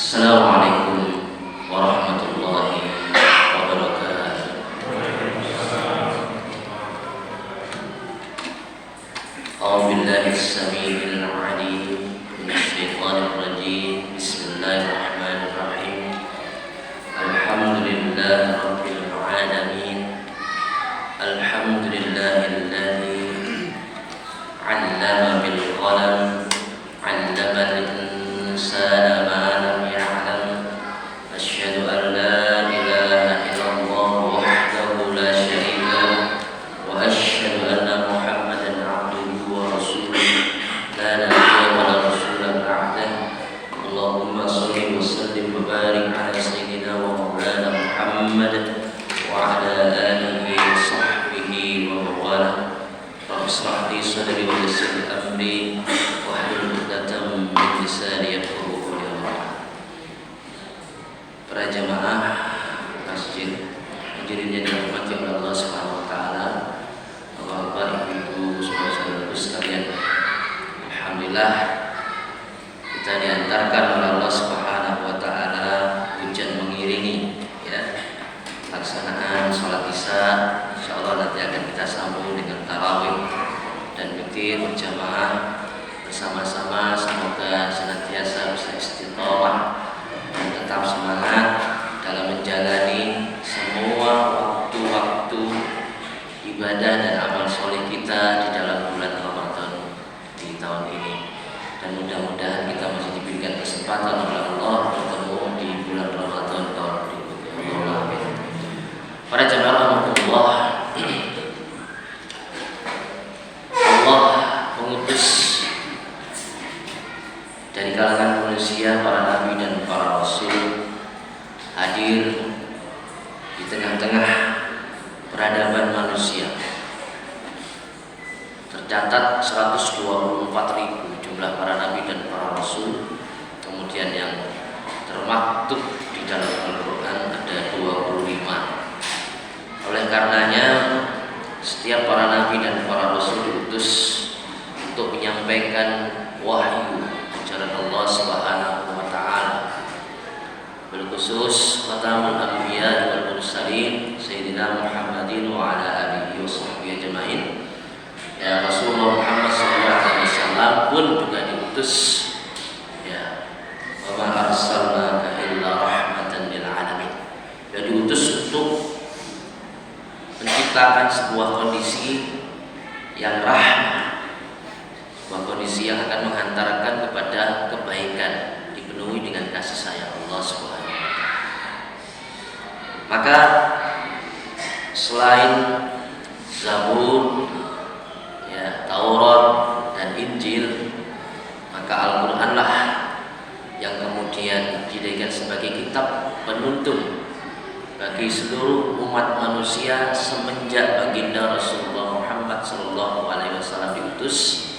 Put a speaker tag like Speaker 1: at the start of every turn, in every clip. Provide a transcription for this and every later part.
Speaker 1: Assalamualaikum warahmatullahi wabarakatuh. A'udzubillahi as-sami'il 'alim minasyaitonir rajim. Bismillahirrahmanirrahim. Alhamdulillahi rabbil alamin. Alhamdulillahilladzi 'allama bil qalam 'allama al-insana ma lam ya'lam. Asyhadu an la ilaha illallah wahdahu la syarika lah wa asyhadu anna Muhammadan 'abduhu wa rasuluh la nabiyya wa la rasula ba'dah. Allahumma shalli wa sallim wa barik ala sayyidina wa maulana Muhammad wa ala alihi wa sahbihi wa mawalah. Rabbi shrah li sadri wa yassir li amri wahlul 'uqdatam min lisani yafqahu qawli. Para jamaah masjid hadirin yang dirahmati oleh Allah Subhanahu wa taala, Bapak, Ibu, saudara-saudaraku sekalian. Alhamdulillah kita diantarkan oleh Allah Subhanahu wa taala hujan mengiringi pelaksanaan salat Isya. Insyaallah nanti akan kita sambung dengan tarawih dan witir berjamaah bersama-sama. Semoga senantiasa bisa istiqomah dan tetap semangat dalam menjalani semua waktu-waktu ibadah dan amal soleh kita di dalam bulan Ramadan di tahun ini. Dan mudah-mudahan kita masih diberikan kesempatan oleh Allah bertemu di bulan Ramadan tahun berikutnya. Amin. Para jemaah rahmatullah, Allah mengutus dari kalangan manusia para nabi dan para rasul hadir di tengah-tengah peradaban manusia. Tercatat 124.000 jumlah para nabi dan para rasul. Kemudian yang termaktub di dalam Al-Quran ada 25. Oleh karenanya setiap para nabi dan para rasul diutus untuk menyampaikan wahyu ajaran Allah Subhanahu wa taala. Berkhusus khatamul anbiya wal mursalin Sayyidina Muhammadin wa ala alihi wa sahbihi ajma'in. Ya, Rasulullah Muhammad SAW pun juga diutus, ya, wa ma arsalnaka illa rahmatan lil alamin. Dia diutus untuk menciptakan sebuah kondisi yang rahmah, sebuah kondisi yang akan menghantarkan kepada kebaikan, dipenuhi dengan kasih sayang Allah Subhanahu wa taala. Maka selain Zabur, ya, Taurat dan Injil, maka Al-Qur'anlah yang kemudian dijadikan sebagai kitab penuntun bagi seluruh umat manusia semenjak baginda Rasulullah Muhammad SAW diutus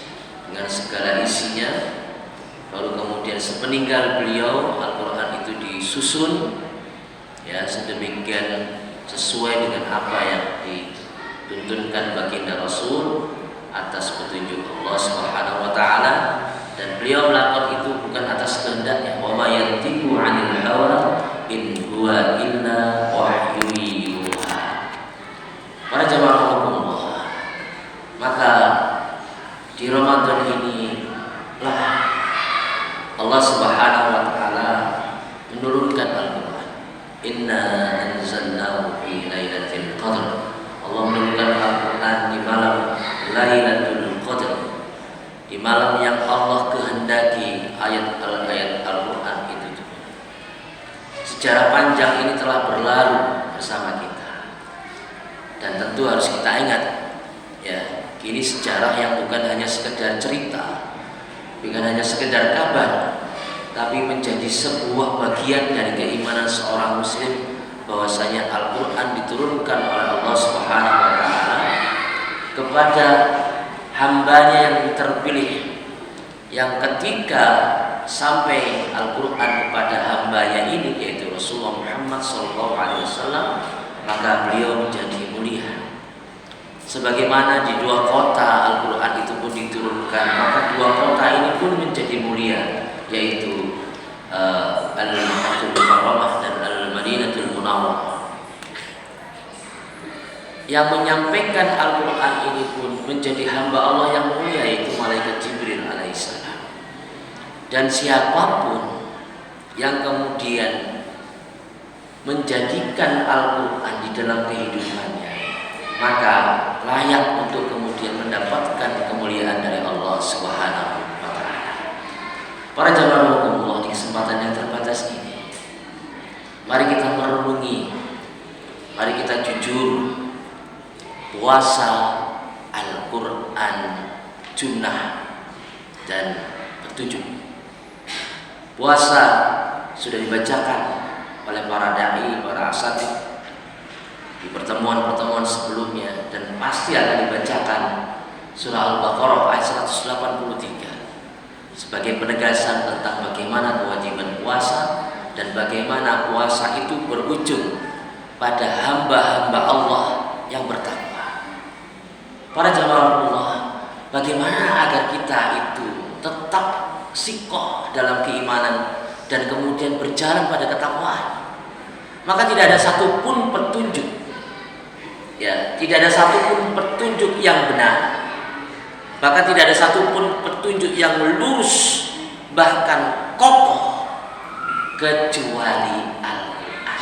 Speaker 1: dengan segala isinya. Baru kemudian sepeninggal beliau Al-Quran itu disusun, ya, sedemikian sesuai dengan apa yang dituntunkan baginda Rasul atas petunjuk Allah Subhanahu wa taala. Dan beliau melakukan itu bukan atas kehendaknya. Wa ma yantiqu 'anil hawa in huwa illa wahyun yuha. Para jamaah Allah, maka di Ramadan ini lah Allah Subhanahu wa taala menurunkan Al-Qur'an. Inna anzalnahu fi lailatul qadr. Allah menurunkan Al-Qur'an di malam Lailatul Qadar, di malam yang Allah kehendaki ayat-ayat Al-Qur'an itu. Sejarah panjang ini telah berlalu bersama kita. Dan tentu harus kita ingat, ya, ini sejarah yang bukan hanya sekedar cerita, bukan hanya sekedar kabar, tapi menjadi sebuah bagian dari keimanan seorang muslim bahwasanya Al-Qur'an diturunkan oleh Allah Subhanahu wa taala kepada hambanya yang terpilih, yang ketika sampai Al-Qur'an kepada hambanya ini yaitu Rasulullah Muhammad SAW, maka beliau menjadi mulia. Sebagaimana di dua kota Al-Qur'an itu pun diturunkan, maka dua kota ini pun menjadi mulia, yaitu yang menyampaikan Al-Quran ini pun menjadi hamba Allah yang mulia, yaitu malaikat Jibril alaihissalam. Dan siapapun yang kemudian menjadikan Al-Quran di dalam kehidupannya, maka layak untuk kemudian mendapatkan kemuliaan dari Allah Subhanahu wa Ta'ala. Para jamaah Allah, di kesempatan yang terbatas ini, mari kita merenungi, mari kita jujur, puasa Al-Quran junnah dan petunjuk. Puasa sudah dibacakan oleh para dai, para asatidz di pertemuan-pertemuan sebelumnya, dan pasti akan dibacakan surah Al-Baqarah ayat 183 sebagai penegasan tentang bagaimana kewajiban puasa dan bagaimana puasa itu berujung pada hamba-hamba Allah yang bertakwa. Para jamaah Allah, bagaimana agar kita itu tetap sikoh dalam keimanan dan kemudian berjalan pada ketakwaan? Maka tidak ada satupun petunjuk, tidak ada satupun petunjuk yang benar, maka tidak ada satupun petunjuk yang lurus bahkan kokoh kecuali Al-Quran.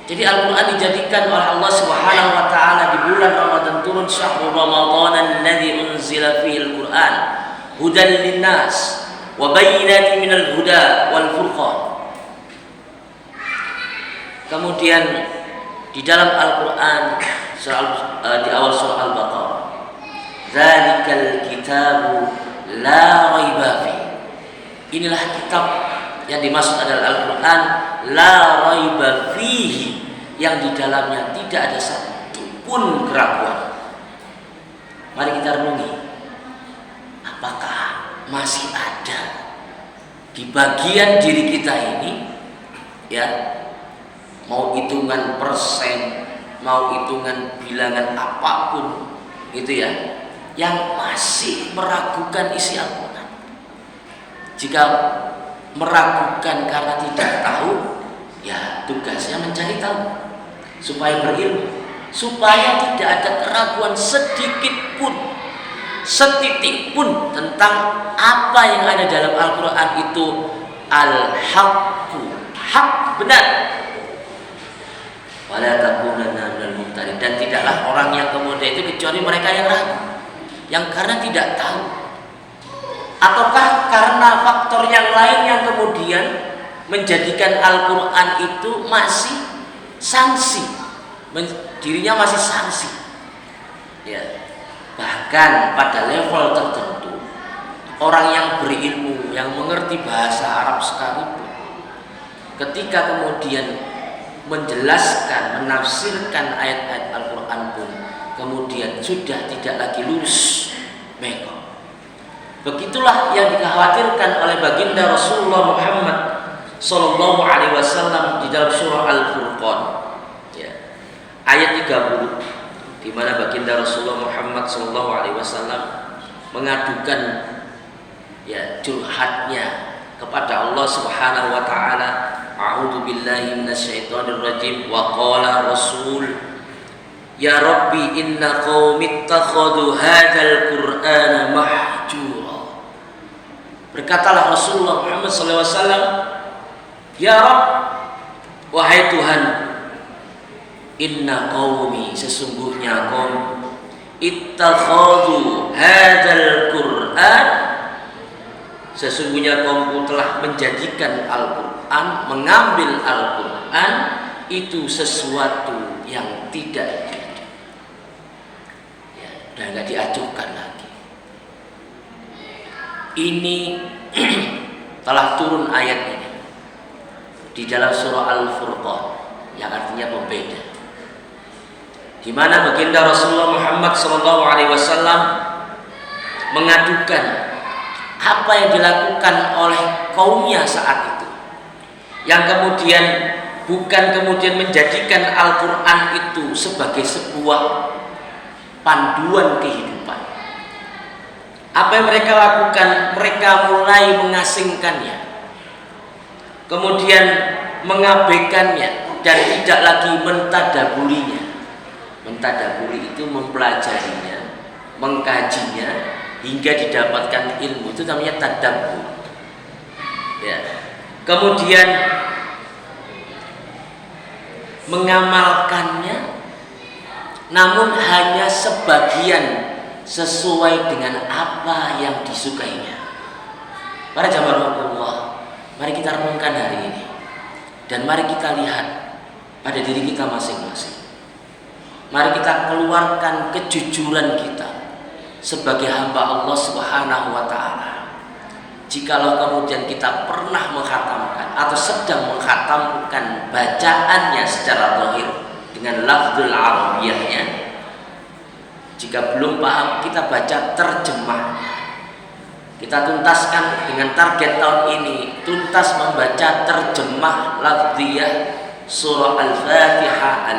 Speaker 1: Jadi Al-Quran dijadikan oleh Allah Subhanahu wa Ta'ala di bulan Ramadan turun, syahrul Ramadan alladzi unzila fihil Quran hudan linnas wa bayyinatin minal huda wal furqan. Kemudian di dalam Al-Quran di awal surah Al-Baqarah, dzalikal kitabu la raiba fi. Inilah kitab yang dimaksud adalah Al-Quran, la raiba fihi, yang di dalamnya tidak ada satupun keraguan. Mari kita renungi, apakah masih ada di bagian diri kita ini, mau hitungan persen, mau hitungan bilangan apapun, yang masih meragukan isi Al-Quran. Jika meragukan karena tidak tahu, tugasnya mencari tahu supaya berilmu, supaya tidak ada keraguan sedikit pun, setitik pun tentang apa yang ada dalam Al-Quran itu al-haqqu, hak, benar. Wala takunanna minal mumtarin, dan tidaklah orang yang kemudian itu kecuali mereka yang ragu, yang karena tidak tahu, ataukah karena faktor yang lain yang kemudian menjadikan Al-Quran itu masih sanksi, dirinya masih sanksi. Bahkan pada level tertentu, orang yang berilmu, yang mengerti bahasa Arab sekalipun, ketika kemudian menjelaskan, menafsirkan ayat-ayat Al-Quran pun kemudian sudah tidak lagi lurus bengkok. Begitulah yang dikhawatirkan oleh baginda Rasulullah Muhammad Sallallahu Alaihi Wasallam di dalam surah Al-Furqan, ayat 30, di mana baginda Rasulullah Muhammad Sallallahu Alaihi Wasallam mengadukan curhatnya kepada Allah Subhanahu Wa Taala. A'udzu billahi minasyaitonir rajim. Wa qala Rasul, ya Rabbi inna qaumi ittakhadhu hadzal Qur'ana mahjura. Berkatalah Rasulullah Muhammad SAW, ya Rabb, wahai Tuhan, inna qaumi, sesungguhnya kaum, ittakhadhu hadzal Qur'an, sesungguhnya kaumku telah menjadikan Al-Quran, mengambil Al-Quran itu sesuatu yang tidak dan nggak diajukan lagi. Ini telah turun ayat ini di dalam surah Al-Furqan, yang artinya pembeda, di mana baginda Rasulullah Muhammad SAW mengadukan apa yang dilakukan oleh kaumnya saat itu, yang kemudian bukan kemudian menjadikan Al-Quran itu sebagai sebuah panduan kehidupan. Apa yang mereka lakukan? Mereka mulai mengasingkannya, kemudian mengabaikannya, dan tidak lagi mentadaburinya. Mentadaburi itu mempelajarinya, mengkajinya hingga didapatkan ilmu, itu namanya tadabbur. Ya. Kemudian mengamalkannya, namun hanya sebagian sesuai dengan apa yang disukainya. Para jamaah Allah, mari kita renungkan hari ini dan mari kita lihat pada diri kita masing-masing. Mari kita keluarkan kejujuran kita sebagai hamba Allah Subhanahu wa taala. Jikalau kemudian kita pernah menghatamkan atau sedang menghatamkan bacaannya secara zahir dengan lafzul arabiyahnya, jika belum paham kita baca terjemahnya. Kita tuntaskan dengan target tahun ini, tuntas membaca terjemah lafziyah surah Al-Fatihah,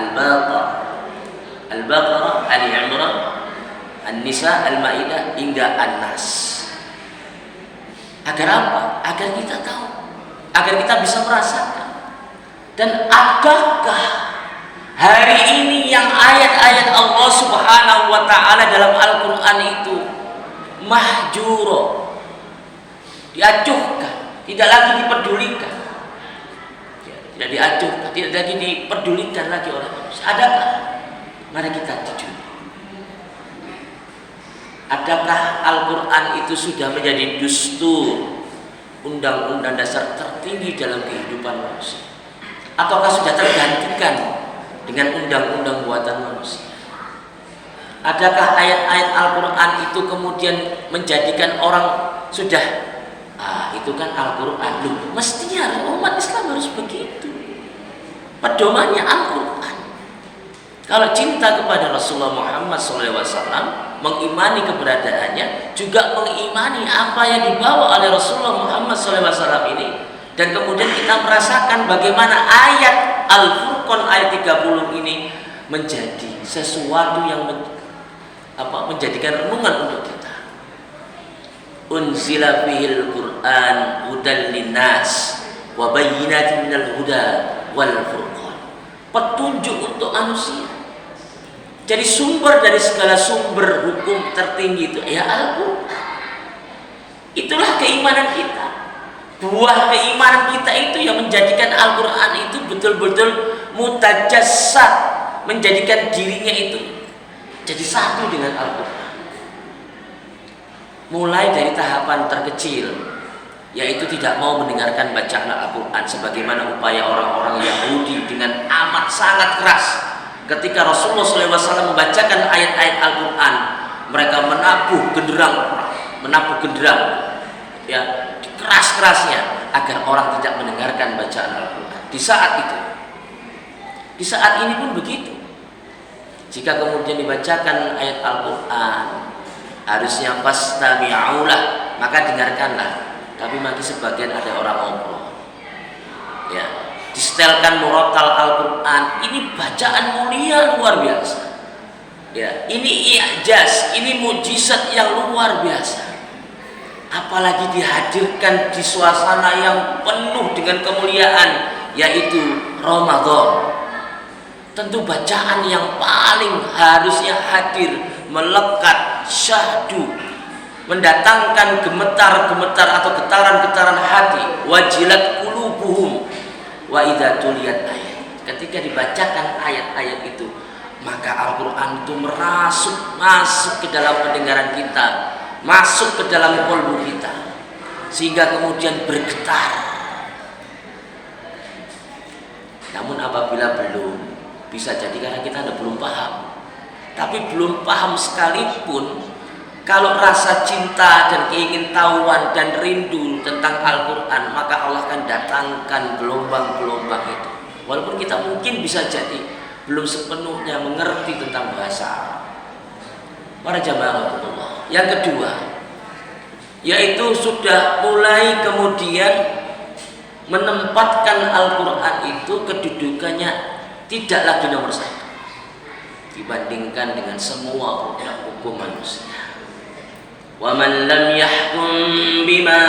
Speaker 1: Al-Baqarah, Ali Imran, An-Nisa, Al-Maidah hingga An-Nas. Agar apa? Agar kita tahu, agar kita bisa merasakan. Dan adakah hari ini yang ayat-ayat Allah Subhanahu wa taala dalam Al-Qur'an itu mahjuro, diacuhkan, tidak lagi dipedulikan, tidak diacuhkan, tidak lagi dipedulikan lagi oleh manusia? Adakah? Mari kita jujur. Adakah Al-Quran itu sudah menjadi dustur, undang-undang dasar tertinggi dalam kehidupan manusia? Ataukah sudah tergantikan dengan undang-undang buatan manusia? Adakah ayat-ayat Al-Quran itu kemudian menjadikan orang sudah itu kan Al-Quran, loh, mestinya umat Islam harus begitu. Pedomannya Al-Quran. Kalau cinta kepada Rasulullah Muhammad SAW, mengimani keberadaannya, juga mengimani apa yang dibawa oleh Rasulullah Muhammad SAW ini, dan kemudian kita merasakan bagaimana ayat Al-Furqan ayat 30 ini menjadi sesuatu yang menjadikan renungan untuk kita. Unzila fihil Qur'an hudan linnas wa bayyinatin minal huda wal furqan. Petunjuk untuk manusia. Jadi sumber dari segala sumber hukum tertinggi itu ya Al-Qur'an. Itulah keimanan kita. Buah keimanan kita itu yang menjadikan Al-Qur'an itu betul-betul mutajassad, menjadikan dirinya itu jadi satu dengan Al-Qur'an. Mulai dari tahapan terkecil, yaitu tidak mau mendengarkan bacaan Al-Quran, sebagaimana upaya orang-orang Yahudi dengan amat sangat keras. Ketika Rasulullah SAW membacakan ayat-ayat Al-Quran, mereka menabuh genderang, ya, keras-kerasnya agar orang tidak mendengarkan bacaan Al-Quran. Di saat ini pun begitu. Jika kemudian dibacakan ayat Al-Quran, harusnya fastami'ulah, maka dengarkanlah. Tapi masih sebagian ada orang ngobrol, ya, disetelkan murattal Al-Quran. Ini bacaan mulia luar biasa, ya, ini i'jaz, ini mukjizat yang luar biasa. Apalagi dihadirkan di suasana yang penuh dengan kemuliaan, yaitu Ramadan. Tentu bacaan yang paling harusnya hadir, melekat, syahdu, mendatangkan gemetar-gemetar atau getaran-getaran hati. Wajilat qulubuhum wa idza tuliyat ayat. Ketika dibacakan ayat-ayat itu, maka Al-Quran itu masuk ke dalam pendengaran kita, masuk ke dalam kolbu kita, sehingga kemudian bergetar. Namun apabila belum, bisa jadi karena kita belum paham. Tapi belum paham sekalipun, kalau rasa cinta dan keingintahuan dan rindu tentang Al-Quran, maka Allah akan datangkan gelombang-gelombang itu. Walaupun kita mungkin bisa jadi belum sepenuhnya mengerti tentang bahasa Arab. Para jamaah Allah. Yang kedua, yaitu sudah mulai kemudian menempatkan Al-Quran itu kedudukannya tidak lagi nomor satu dibandingkan dengan semua produk hukum manusia. Wa man lam yahkum bima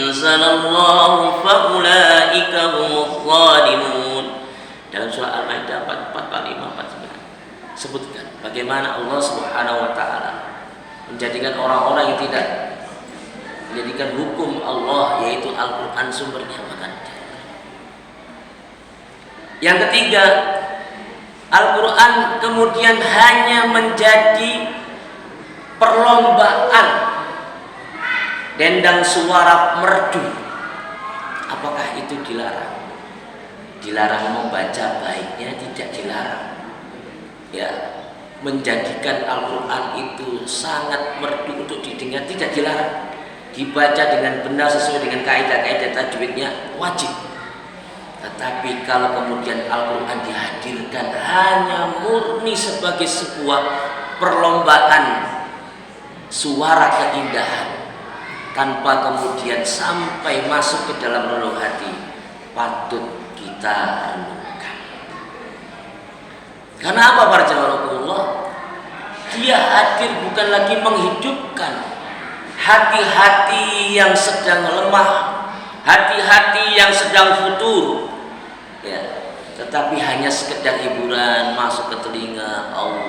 Speaker 1: anzalallahu fa ulaika humudz zalimun. dalam surah Al-Maidah 44, 45, 49. Sebutkan bagaimana Allah Subhanahu wa taala menjadikan orang-orang yang tidak menjadikan hukum Allah yaitu Al-Qur'an sumbernya makan. Yang ketiga, Al-Qur'an kemudian hanya menjadi perlombaan dendang suara merdu. Apakah itu dilarang? Dilarang membaca baiknya, tidak dilarang. Ya, menjadikan Al-Qur'an itu sangat merdu untuk didengar tidak dilarang. Dibaca dengan benar sesuai dengan kaidah-kaidah tajwidnya wajib. Tetapi kalau kemudian Al-Qur'an dihadirkan hanya murni sebagai sebuah perlombaan suara keindahan tanpa kemudian sampai masuk ke dalam relung hati, patut kita renungkan. Karena apa para jamaah? Dia hadir bukan lagi menghidupkan hati-hati yang sedang lemah, hati-hati yang sedang futur, ya, tetapi hanya sekedar hiburan masuk ke telinga Allah.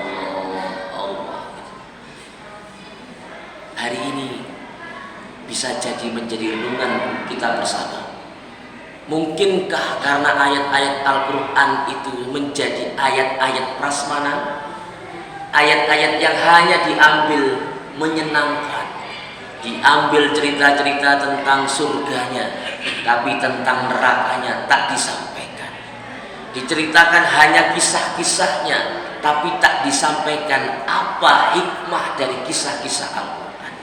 Speaker 1: Hari ini bisa jadi menjadi renungan kita bersama. Mungkinkah karena ayat-ayat Al-Qur'an itu menjadi ayat-ayat prasmanan, ayat-ayat yang hanya diambil menyenangkan, diambil cerita-cerita tentang surganya, tapi tentang nerakanya tak disampaikan. Diceritakan hanya kisah-kisahnya, tapi tak disampaikan apa hikmah dari kisah-kisah Al-Qur'an.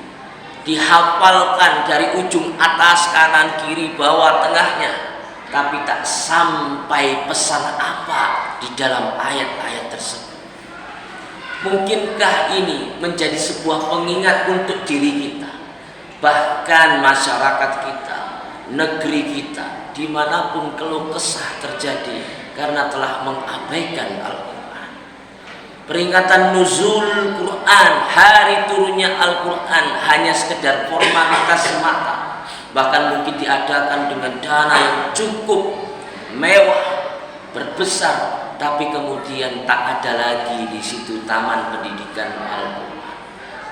Speaker 1: Dihafalkan dari ujung atas, kanan, kiri, bawah, tengahnya, tapi tak sampai pesan apa di dalam ayat-ayat tersebut. Mungkinkah ini menjadi sebuah pengingat untuk diri kita, bahkan masyarakat kita, negeri kita, dimanapun keluh kesah terjadi karena telah mengabaikan Al-Qur'an. Peringatan nuzul Quran, hari turunnya Al-Qur'an hanya sekedar formalitas semata, bahkan mungkin diadakan dengan dana yang cukup mewah, berbesar, tapi kemudian tak ada lagi di situ taman pendidikan Al-Qur'an.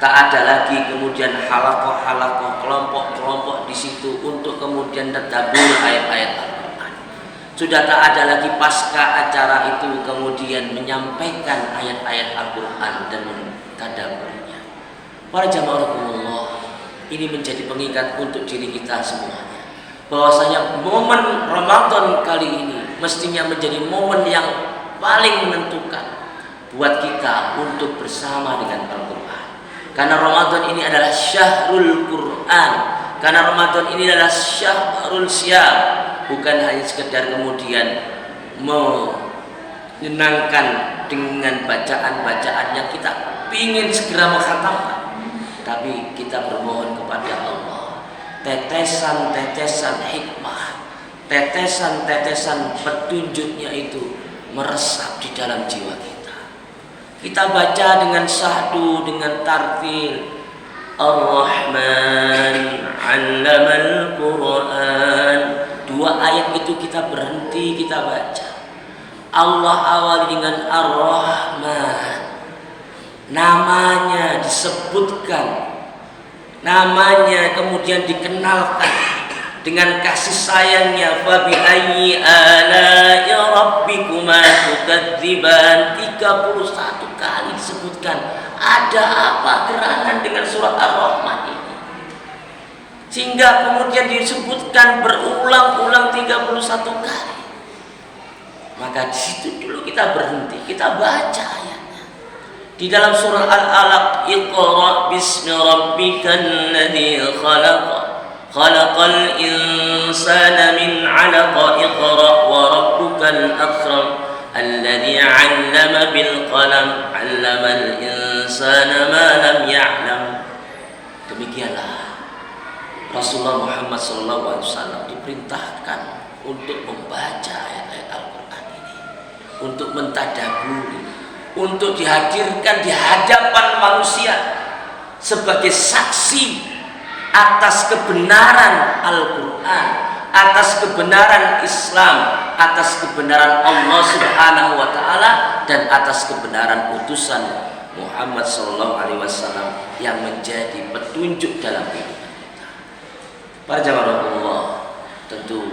Speaker 1: Tak ada lagi kemudian halakoh-halakoh, kelompok-kelompok di situ untuk kemudian tadabbur ayat-ayat Al-Qur'an. Sudah tak ada lagi pasca acara itu kemudian menyampaikan ayat-ayat Al-Qur'an dan mentadabburnya. Para jamaah Allah, ini menjadi pengingat untuk diri kita semuanya, bahwasanya momen Ramadan kali ini mestinya menjadi momen yang paling menentukan buat kita untuk bersama dengan Al-Qur'an. Karena Ramadan ini adalah syahrul Qur'an, karena Ramadan ini adalah syahrul siyam. Bukan hanya sekedar kemudian menyenangkan dengan bacaan-bacaan yang kita ingin segera mengkhatamkan, tapi kita bermohon kepada Allah tetesan-tetesan hikmah, tetesan-tetesan petunjuknya itu meresap di dalam jiwa kita. Kita baca dengan syahdu, dengan tartil. Ar-Rahman 'allamal Qur'an. Dua ayat itu kita berhenti, kita baca. Allah awali dengan Ar-Rahman. Namanya disebutkan, namanya kemudian dikenalkan dengan kasih sayangnya. Fa bi ayyi ala'i rabbikuma tukadziban. 31 kali disebutkan. Ada apa gerangan dengan surat Ar-Rahman ini? Sehingga kemudian disebutkan berulang-ulang 31 kali. Maka di situ dulu kita berhenti, kita baca ayatnya. Di dalam surah Al-Alaq, Iqra bismi rabbikal ladzi khalaq, khalaqal insana min 'alaq, Iqra wa rabbukal akram, alladzi 'allama bil qalam, 'allamal insana ma lam ya'lam. Demikianlah Rasulullah Muhammad SAW diperintahkan untuk membaca ayat-ayat Al-Qur'an ini, untuk mentadabburi, untuk dihadirkan di hadapan manusia sebagai saksi atas kebenaran Al-Qur'an, atas kebenaran Islam, atas kebenaran Allah Subhanahu wa taala, dan atas kebenaran utusan Muhammad sallallahu alaihi wasallam yang menjadi petunjuk dalam kehidupan kita. Para jamaah Allah, tentu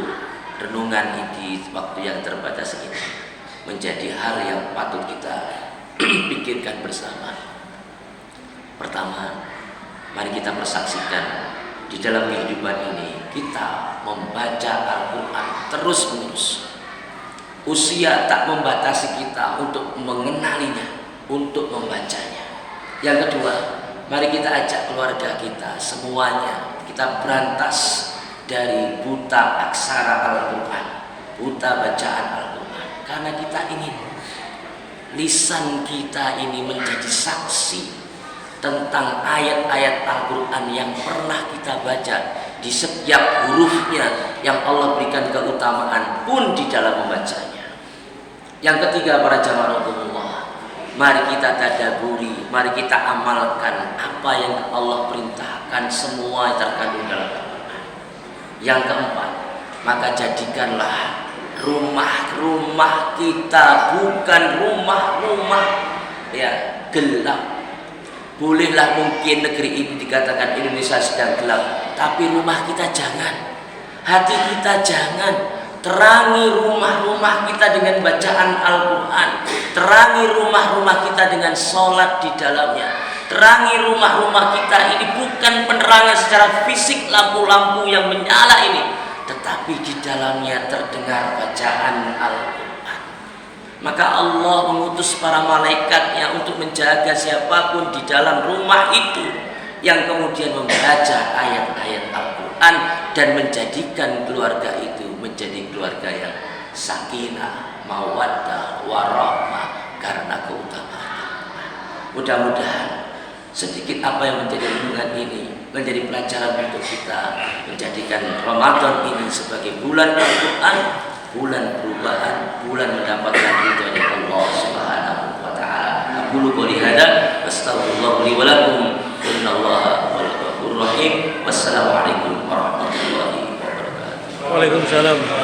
Speaker 1: renungan di waktu yang terbatas ini menjadi hal yang patut kita pikirkan bersama. Pertama, mari kita persaksikan di dalam kehidupan ini kita membaca Al-Quran terus-menerus. Usia tak membatasi kita untuk mengenalinya, untuk membacanya. Yang kedua, mari kita ajak keluarga kita semuanya, kita berantas dari buta aksara Al-Quran, buta bacaan Al-Quran, karena kita ingin lisan kita ini menjadi saksi tentang ayat-ayat Al-Quran yang pernah kita baca, di setiap hurufnya yang Allah berikan keutamaan pun di dalam membacanya. Yang ketiga, para jamaah Allah, mari kita tadabburi, mari kita amalkan apa yang Allah perintahkan, semua terkandung dalam Al-Quran. Yang keempat, maka jadikanlah rumah-rumah kita bukan rumah-rumah gelap. Bolehlah mungkin negeri ini dikatakan Indonesia sedang gelap, tapi rumah kita jangan, hati kita jangan. Terangi rumah-rumah kita dengan bacaan Al-Quran, terangi rumah-rumah kita dengan sholat di dalamnya, terangi rumah-rumah kita ini bukan penerangan secara fisik lampu-lampu yang menyala ini, tetapi di dalamnya terdengar bacaan Al-Quran. Maka Allah mengutus para malaikatnya untuk menjaga siapapun di dalam rumah itu yang kemudian membaca ayat-ayat Al-Quran dan menjadikan keluarga itu menjadi keluarga yang sakinah, mawaddah, warahmah karena keutamaan. Mudah-mudahan sedikit apa yang menjadi renungan ini menjadi pelajaran untuk kita, menjadikan Ramadan ini sebagai bulan Al-Quran, bulan perubahan, bulan mendapatkan ridhonya Allah Subhanahu wa taala. Aqulu qouli hadza astaghfirullah li wa lakum innallaha huwal ghafurur rahim. Wassalamualaikum warahmatullahi wabarakatuh.
Speaker 2: Waalaikumsalam.